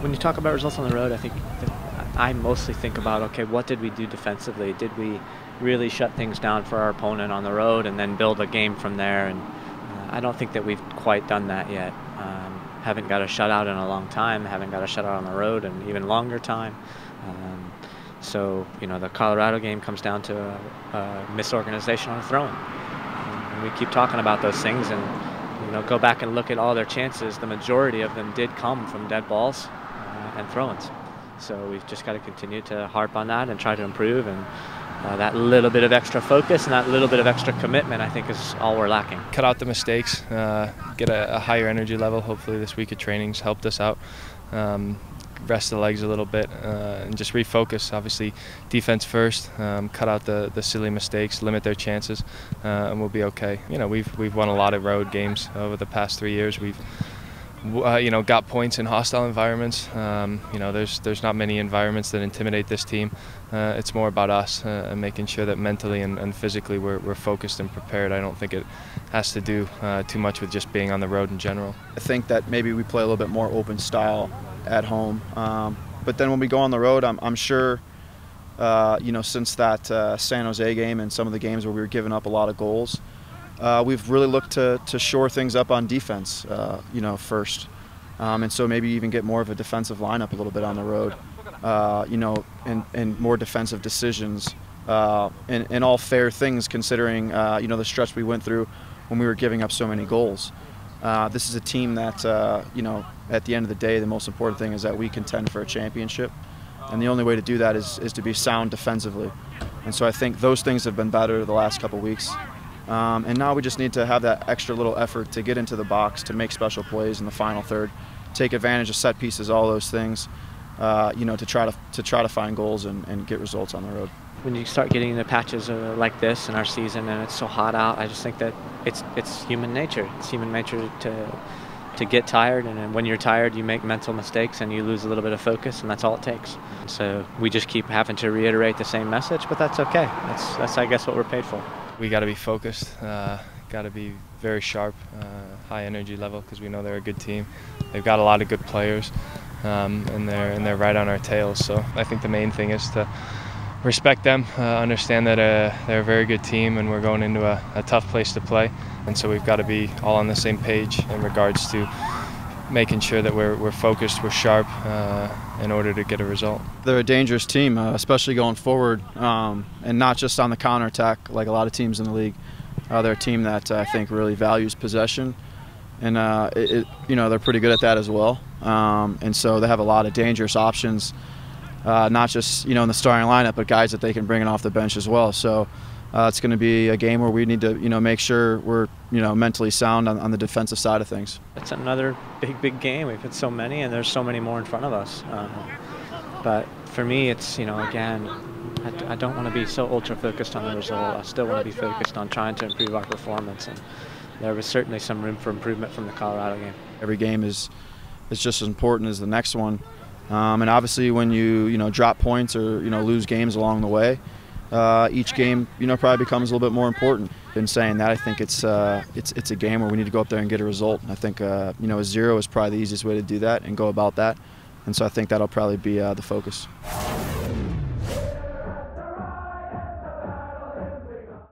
When you talk about results on the road, I think that I mostly think about, okay, what did we do defensively? Did we really shut things down for our opponent on the road and then build a game from there? And I don't think that we've quite done that yet. Haven't got a shutout in a long time, haven't got a shutout on the road in an even longer time. So, you know, the Colorado game comes down to a misorganization on a throw-in. And we keep talking about those things, and, you know, go back and look at all their chances. The majority of them did come from dead balls and throw-ins. So we've just got to continue to harp on that and try to improve, and that little bit of extra focus and that little bit of extra commitment, I think, is all we're lacking. Cut out the mistakes, get a higher energy level. Hopefully this week of training's helped us out. Rest the legs a little bit and just refocus. Obviously defense first, cut out the silly mistakes, limit their chances, and we'll be okay. You know, we've won a lot of road games over the past 3 years. We've you know, got points in hostile environments. You know, there's not many environments that intimidate this team. It's more about us and making sure that mentally and physically we're focused and prepared. I don't think it has to do too much with just being on the road in general. I think that maybe we play a little bit more open style at home, but then when we go on the road, I'm sure, you know, since that San Jose game and some of the games where we were giving up a lot of goals, we've really looked to shore things up on defense, you know, first, and so maybe even get more of a defensive lineup a little bit on the road, you know, and more defensive decisions, and all fair things considering, you know, the stretch we went through when we were giving up so many goals. This is a team that, you know, at the end of the day, the most important thing is that we contend for a championship, and the only way to do that is to be sound defensively. And so I think those things have been better the last couple of weeks. And now we just need to have that extra little effort to get into the box, to make special plays in the final third, take advantage of set pieces, all those things, you know, to try to find goals and get results on the road. When you start getting into patches like this in our season and it's so hot out, I just think that it's human nature. It's human nature to get tired, and when you're tired, you make mental mistakes and you lose a little bit of focus, and that's all it takes. So we just keep having to reiterate the same message, but that's okay. That's I guess what we're paid for. We got to be focused, got to be very sharp, high energy level, because we know they're a good team. They've got a lot of good players, and they're right on our tails. So I think the main thing is to respect them, understand that they're a very good team, and we're going into a tough place to play. And so we've got to be all on the same page in regards to making sure that we're focused, we're sharp, in order to get a result. They're a dangerous team, especially going forward, and not just on the counterattack like a lot of teams in the league. They're a team that I think really values possession, and you know, they're pretty good at that as well. And so they have a lot of dangerous options, not just, you know, in the starting lineup, but guys that they can bring in off the bench as well. So it's going to be a game where we need to, you know, make sure we're, you know, mentally sound on the defensive side of things. It's another big game. We've had so many, and there's so many more in front of us. But for me, it's, you know, again, I don't want to be so ultra focused on the result. I still want to be focused on trying to improve our performance, and there was certainly some room for improvement from the Colorado game. Every game is just as important as the next one, and obviously when you know, drop points or, you know, lose games along the way, each game, you know, probably becomes a little bit more important. In saying that, I think it's a game where we need to go up there and get a result. And I think, you know, a 0 is probably the easiest way to do that and go about that. And so I think that'll probably be the focus.